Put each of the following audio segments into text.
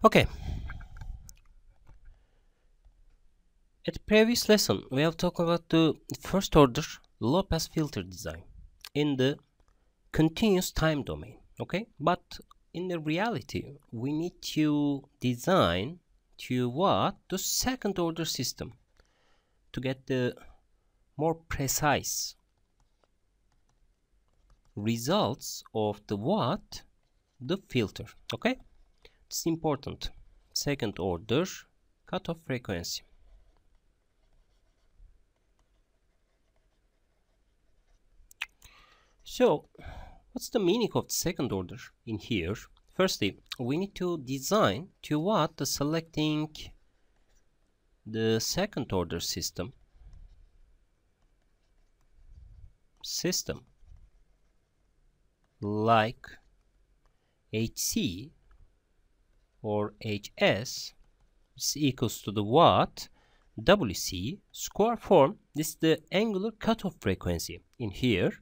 Okay. At the previous lesson, we have talked about the first order low-pass filter design in the continuous time domain. Okay, but in the reality, we need to design the second order system to get the more precise results of the filter. Okay, it's important. Second order cutoff frequency. So, what's the meaning of the second order in here? Firstly, we need to design the selecting the second order system like HC or HS is equals to the WC square form. This is the angular cutoff frequency in here,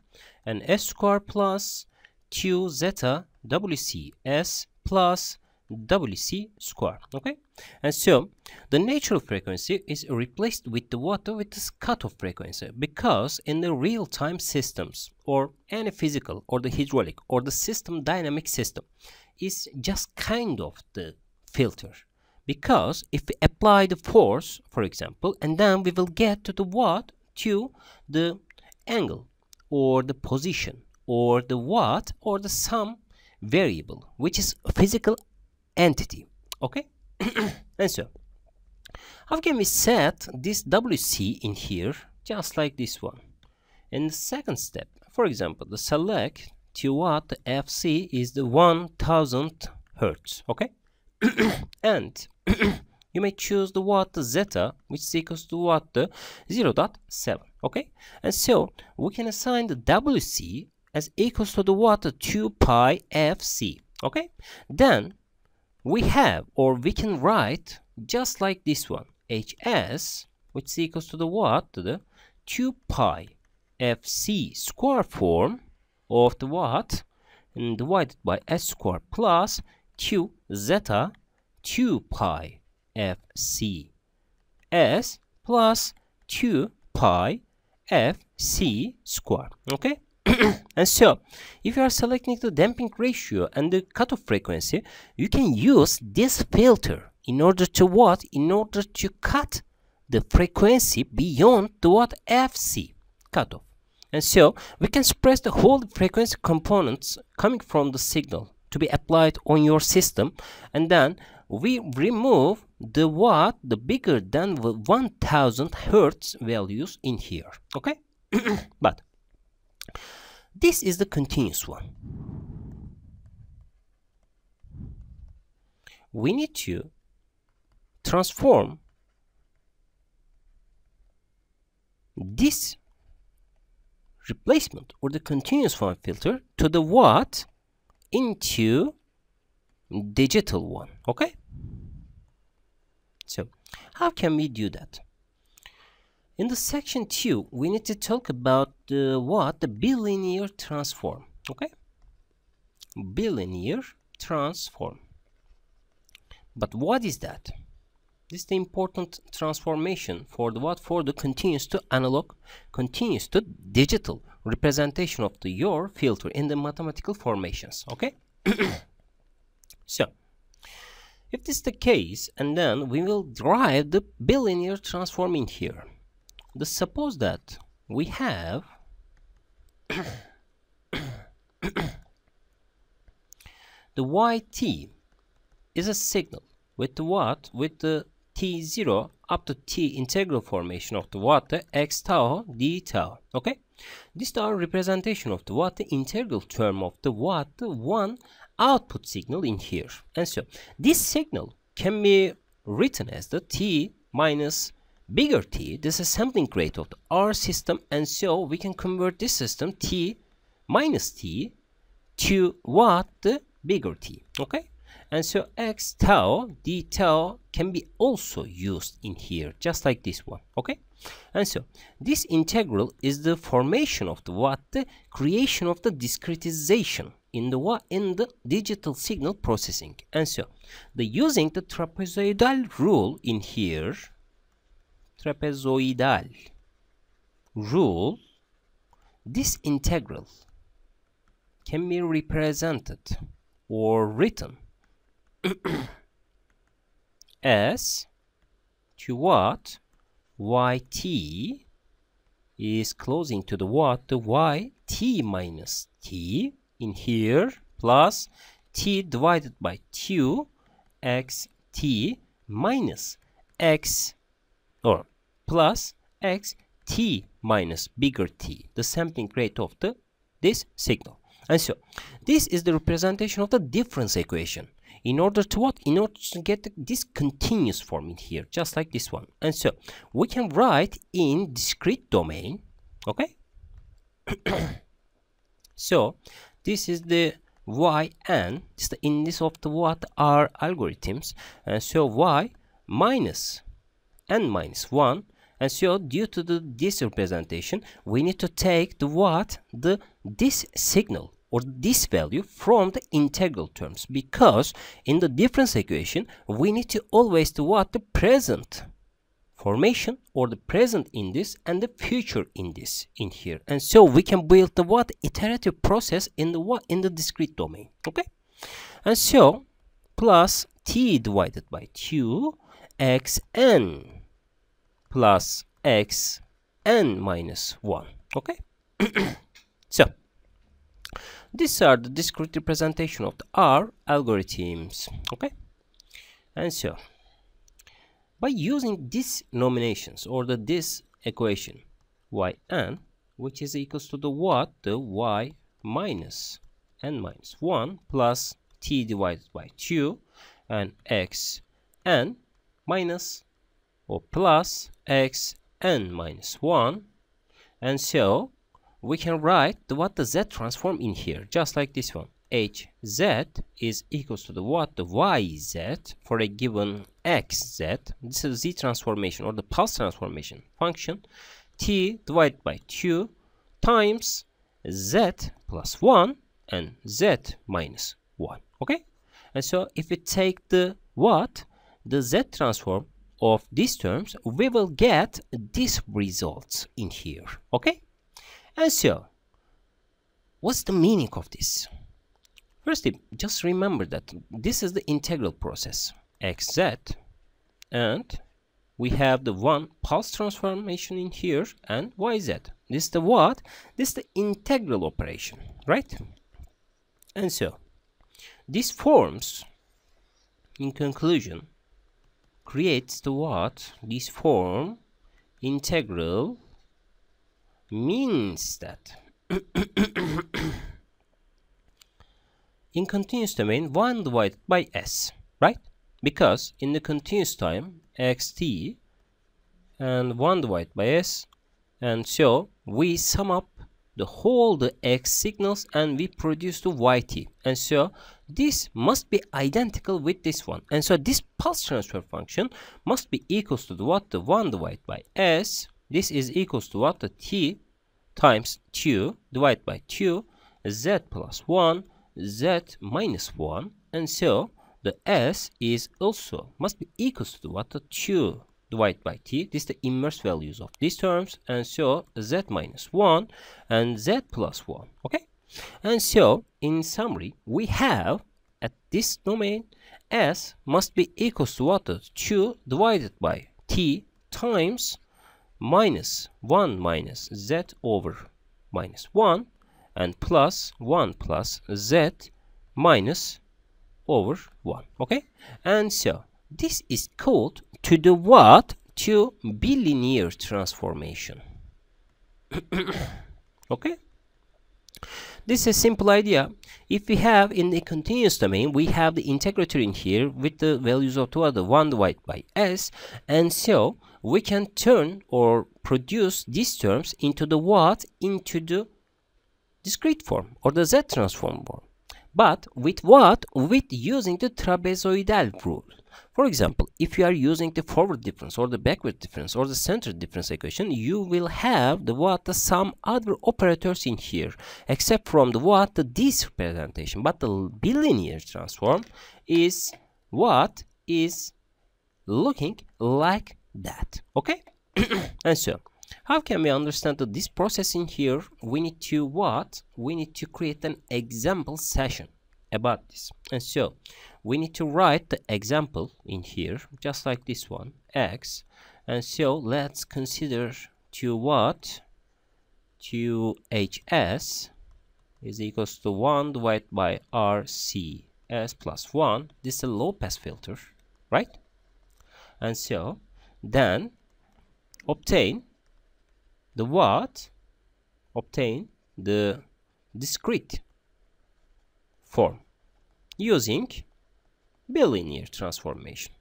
and S square plus 2 zeta WC S plus WC square. Okay, and so the natural frequency is replaced with with this cutoff frequency, because in the real-time systems or any physical or the hydraulic or the system dynamic system is just kind of the filter. Because if we apply the force, for example, and then we will get to the angle or the position or the or the some variable which is a physical entity. Okay, and so how can we set this WC in here just like this one? In the second step, for example, the select the FC is the 1000 Hertz. Okay. And you may choose the zeta, which is equals to the 0.7. Okay, and so we can assign the WC as equals to the 2 pi FC. Okay, then we have, or we can write just like this one, HS, which is equals to the 2 pi FC square form of the and divided by S square plus 2 zeta 2 pi FC S plus 2 pi FC square. Okay. And so if you are selecting the damping ratio and the cutoff frequency, you can use this filter in order to cut the frequency beyond the FC cutoff. And so we can express the whole frequency components coming from the signal to be applied on your system, and then we remove the bigger than 1000 Hertz values in here. Okay. But this is the continuous one. We need to transform this replacement or the continuous one filter to the into digital one. Okay, so how can we do that? In the section 2, we need to talk about the bilinear transform. Okay, bilinear transform. But what is that? This is the important transformation for the continuous to analog, continuous to digital representation of your filter in the mathematical formations. Okay. So if this is the case, and then we will drive the bilinear transform in here. Suppose that we have the YT is a signal with the T0 up to T integral formation of the x tau d tau. Okay, this is our representation of the integral term of the one output signal in here. And so this signal can be written as the T minus bigger T. This is sampling rate of our system, and so we can convert this system T minus T to the bigger T. Okay, and so x tau d tau can be also used in here just like this one. Okay, and so this integral is the formation of the creation of the discretization in the what? In the digital signal processing. And so, using the trapezoidal rule in here, trapezoidal rule, this integral can be represented or written as to what? Yt is closing to the what? The yt minus t in here plus t divided by 2 xt minus x, or plus xt minus bigger t, the sampling rate of this signal. And so this is the representation of the difference equation. In order to what? In order to get this continuous form in here, just like this one. And so we can write in discrete domain, okay? So this is the yn, this is the index of the what? Our algorithms. And so y minus n minus 1. And so due to this representation, we need to take the what? This signal or this value from the integral terms, because in the difference equation we need to always do what? The present formation or the present index and the future index in here. And so we can build the what? Iterative process in the what? In the discrete domain. Okay? And so plus t divided by 2 xn plus xn minus 1. Okay? So these are the discrete representation of our algorithms. Okay? And so by using these nominations or this equation yn, which is equals to the what? The y minus n minus 1 plus t divided by 2 and xn minus or plus xn minus 1. And so we can write the z transform in here, just like this one. Hz is equals to the what? The yz for a given xz. This is z transformation or the pulse transformation function. T divided by 2 times z plus 1 and z minus 1. Okay? And so if we take the what? The z transform of these terms, we will get these results in here. Okay? And so what's the meaning of this? Firstly, just remember that this is the integral process xz, and we have the one pulse transformation in here and yz. This is the what? This is the integral operation, right? And so these forms in conclusion creates the what? This form integral means that in continuous domain 1 divided by s, right? Because in the continuous time xt and 1 divided by s, and so we sum up the whole the x signals and we produce the yt, and so this must be identical with this one. And so this pulse transfer function must be equals to the what? The 1 divided by s. This is equals to what? The t times 2 divided by 2 z plus 1 z minus 1. And so the s is also must be equals to the what? The 2 divided by t. This is the inverse values of these terms, and so z minus 1 and z plus 1. Okay? And so in summary, we have at this domain s must be equals to what? 2 divided by t times minus 1 minus z over minus 1 and plus 1 plus z minus over 1. Okay? And so this is called to the what? To bilinear transformation. Okay? This is a simple idea. If we have in the continuous domain, we have the integrator in here with the values of the 1 divided by s, and so we can turn or produce these terms into the what? Into the discrete form or the z transform form. But with what? With using the trapezoidal rule. For example, if you are using the forward difference or the backward difference or the center difference equation, you will have the what? The some other operators in here, except from the what? The this representation. But the bilinear transform is what? Is looking like that. Okay? And so, how can we understand this process in here? We need to what? We need to create an example session about this. And so, we need to write the example in here, just like this one, x. And so, let's consider to what? To hs is equals to 1 divided by rcs plus 1. This is a low pass filter, right? And so, then obtain the what? Obtain the discrete form using bilinear transformation.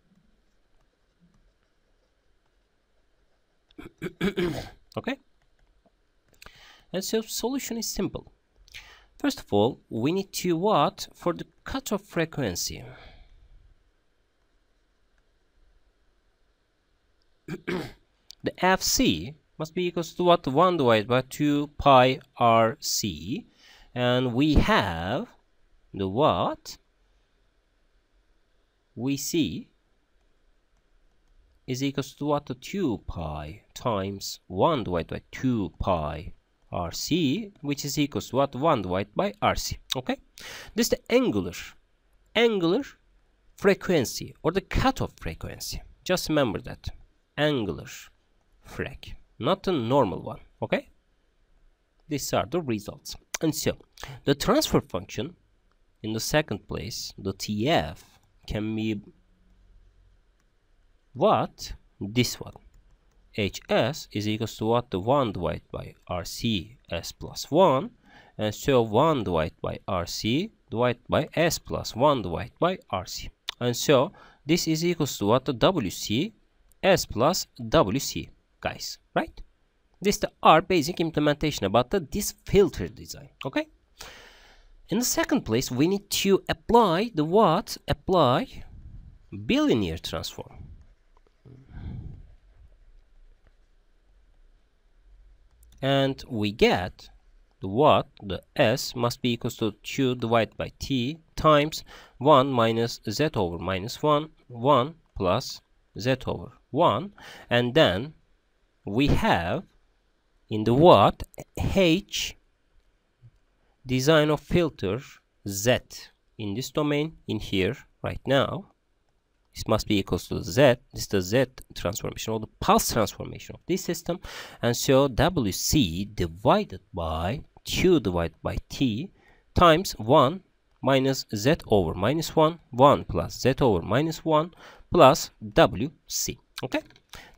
Okay? And so solution is simple. First of all, we need to what? For the cutoff frequency. The FC must be equals to what? 1 divided by 2 pi RC. And we have the what? We see is equals to what? 2 pi times 1 divided by 2 pi RC, which is equals to what? 1 divided by RC. Okay? This is the angular frequency or the cutoff frequency. Just remember that. Angular frec, not a normal one. Okay? These are the results. And so, the transfer function in the second place, the TF, can be what? This one. HS is equals to what? The 1 divided by RC S plus 1. And so 1 divided by RC divided by S plus 1 divided by RC. And so this is equals to what? The WC S plus WC, guys, right? This is our basic implementation about this filter design. Okay? In the second place, we need to apply the what? Apply bilinear transform. And we get the what? The S must be equals to 2 divided by T times 1 minus Z over minus 1, 1 plus Z over 1. And then we have in the what? H design of filter Z in this domain in here right now. This must be equals to Z. This is the Z transformation or the pulse transformation of this system. And so WC divided by 2 divided by T times 1 minus Z over minus 1, 1 plus Z over minus 1 plus WC. Okay?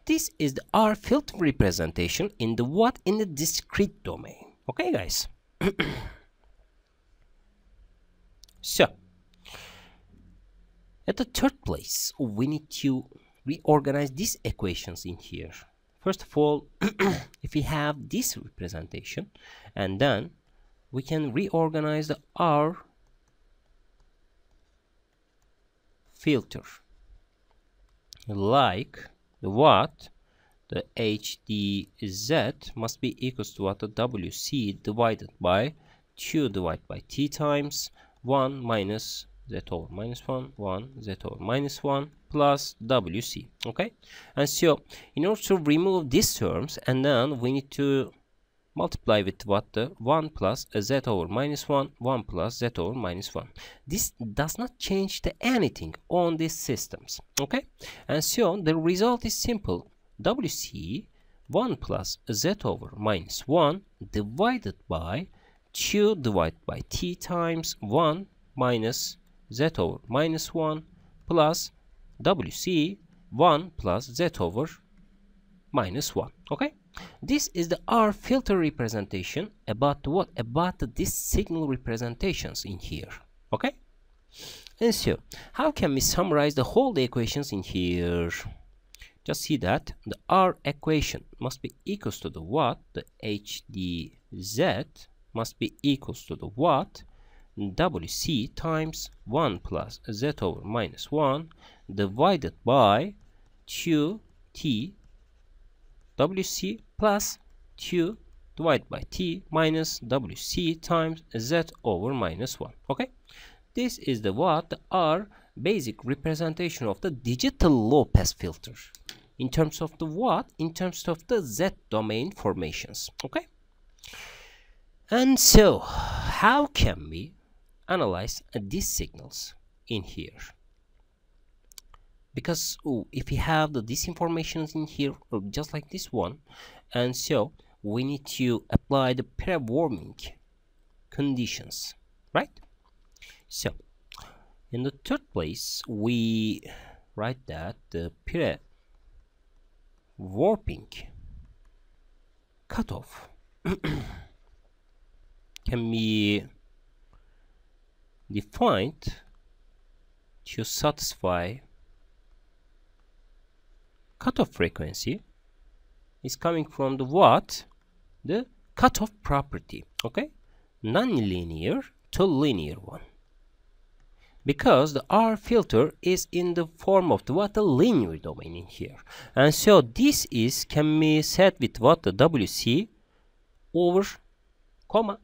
This is the R filter representation in the what? In the discrete domain. Okay, guys? So, at the third place, we need to reorganize these equations in here. First of all, if we have this representation, and then we can reorganize the R filter like the what? The HDZ must be equals to what? The WC divided by 2 divided by T times 1 minus Z over minus 1, 1, Z over minus 1 plus WC. Okay? And so, in order to remove these terms, and then we need to multiply with what? The 1 plus Z over minus 1, 1 plus Z over minus 1. This does not change anything on these systems. Okay? And so, the result is simple. WC 1 plus Z over minus 1 divided by 2 divided by T times 1 minus Z over minus 1 plus WC 1 plus Z over minus 1. Okay? This is the R filter representation about what? About these signal representations in here. Okay? And so, how can we summarize the whole equations in here? Just see that the R equation must be equals to the what? The HDZ must be equals to the what? WC times 1 plus Z over minus 1 divided by 2T WC plus 2 divided by T minus WC times Z over minus 1. Okay, this is the our basic representation of the digital low pass filter in terms of the in terms of the Z domain formations. Okay, and so how can we analyze these signals in here? Because if we have these informations in here just like this one, and so we need to apply the pre-warming conditions, right? So in the third place we write that the pre-warping cutoff can be defined to satisfy cutoff frequency is coming from the cutoff property, okay, non-linear to linear one, because the R filter is in the form of the linear domain in here, and so this can be set with the WC over comma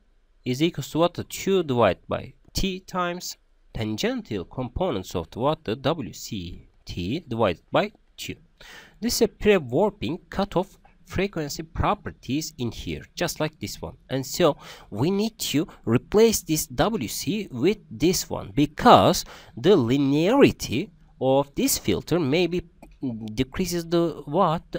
is equals to the 2 divided by T times tangential components of the WC T divided by 2. This is a pre-warping cutoff frequency properties in here, just like this one, and so we need to replace this WC with this one, because the linearity of this filter maybe decreases the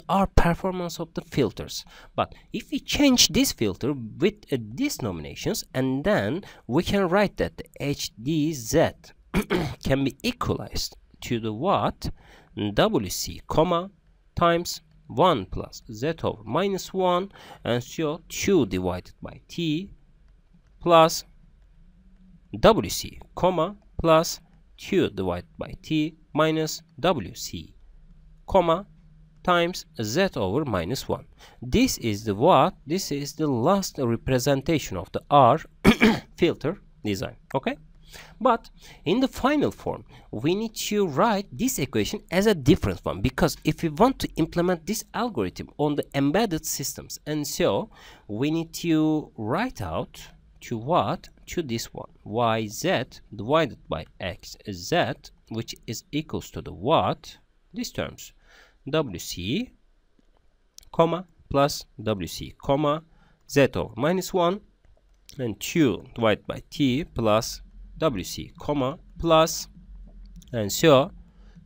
our performance of the filters. But if we change this filter with these nominations, and then we can write that the HDZ can be equalized to the WC comma times 1 plus Z over minus 1, and so 2 divided by T plus WC comma plus 2 divided by T minus WC comma times Z over minus 1. This is the this is the last representation of the R filter design, okay? But in the final form we need to write this equation as a different one, because if we want to implement this algorithm on the embedded systems, and so we need to write out to this one, YZ divided by XZ, which is equals to the these terms, WC comma plus WC comma Z over minus 1, and 2 divided by T plus WC comma plus, and so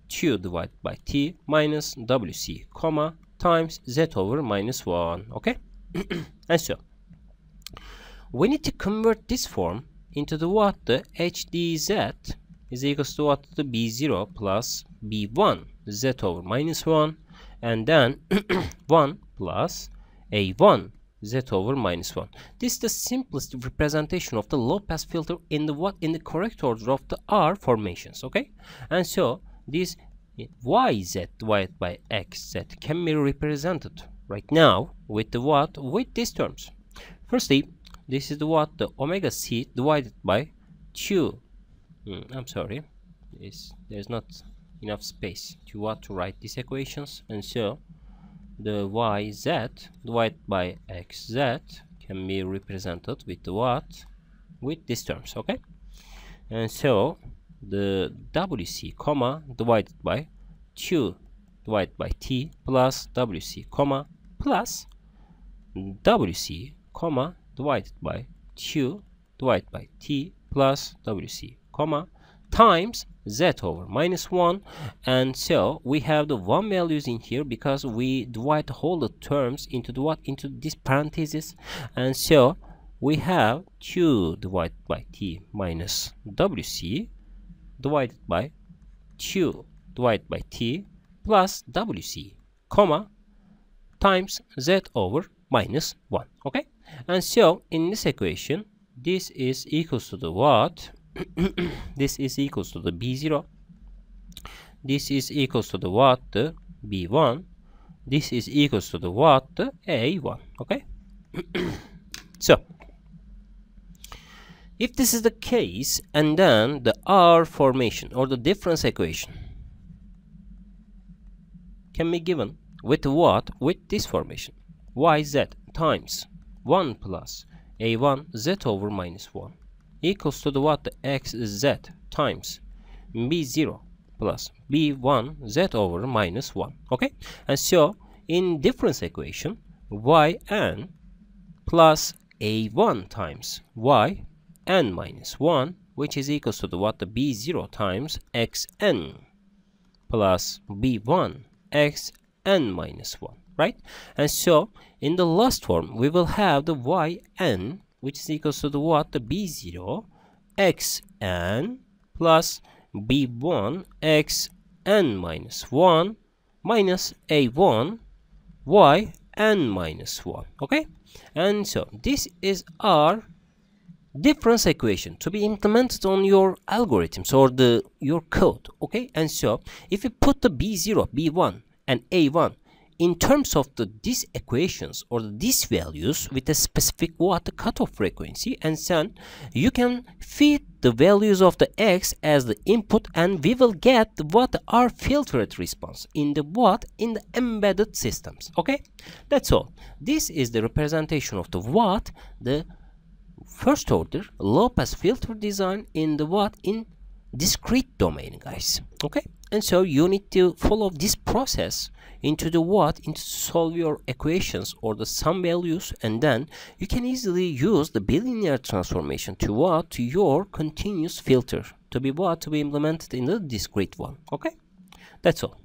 2 divided by T minus WC comma times Z over minus 1. Okay, and so we need to convert this form into the HDZ is equals to the B0 plus B1 Z over minus 1, and then 1 plus A1 Z over minus 1. This is the simplest representation of the low pass filter in the in the correct order of the R formations, okay? And so this YZ divided by XZ can be represented right now with the with these terms. Firstly, this is the omega C divided by 2. I'm sorry, there's not enough space to write these equations, and so the YZ divided by XZ can be represented with the with these terms, okay? And so the WC comma divided by 2 divided by T plus WC comma plus WC comma divided by 2 divided by T plus WC comma times Z over minus 1, and so we have the 1 values in here because we divide the whole terms into the into this parenthesis, and so we have 2 divided by T minus WC divided by 2 divided by T plus WC comma times Z over minus 1, okay? And so in this equation this is equals to the this is equals to the B0, this is equals to the the B1, this is equals to the the A1, okay? So If this is the case, and then the R formation or the difference equation can be given with what? With this formation. YZ times 1 plus A1 Z over minus 1 equals to the what? The XZ times B0 plus B1 Z over minus 1. Okay? And so, in difference equation, yn plus A1 times yn minus 1, which is equals to the what? The B0 times xn plus B1 xn minus 1, right? And so, in the last form, we will have the yn, which is equals to the what? The B0 xn plus B1 xn minus 1 minus A1 yn minus 1. Okay? And so, this is our difference equation to be implemented on your algorithms or your code. Okay? And so, if you put the B0, B1 and A1 in terms of these equations or these values with a specific what? The cutoff frequency, and then you can feed the values of the x as the input, and we will get what? Our filtered response in the what? In the embedded systems. Okay? That's all. This is the representation of the what? The first order low pass filter design in the what? In discrete domain, guys. Okay? And so you need to follow this process into the what? Into solve your equations or the sum values, and then you can easily use the bilinear transformation to what? To your continuous filter to be what? To be implemented in the discrete one. Okay? That's all.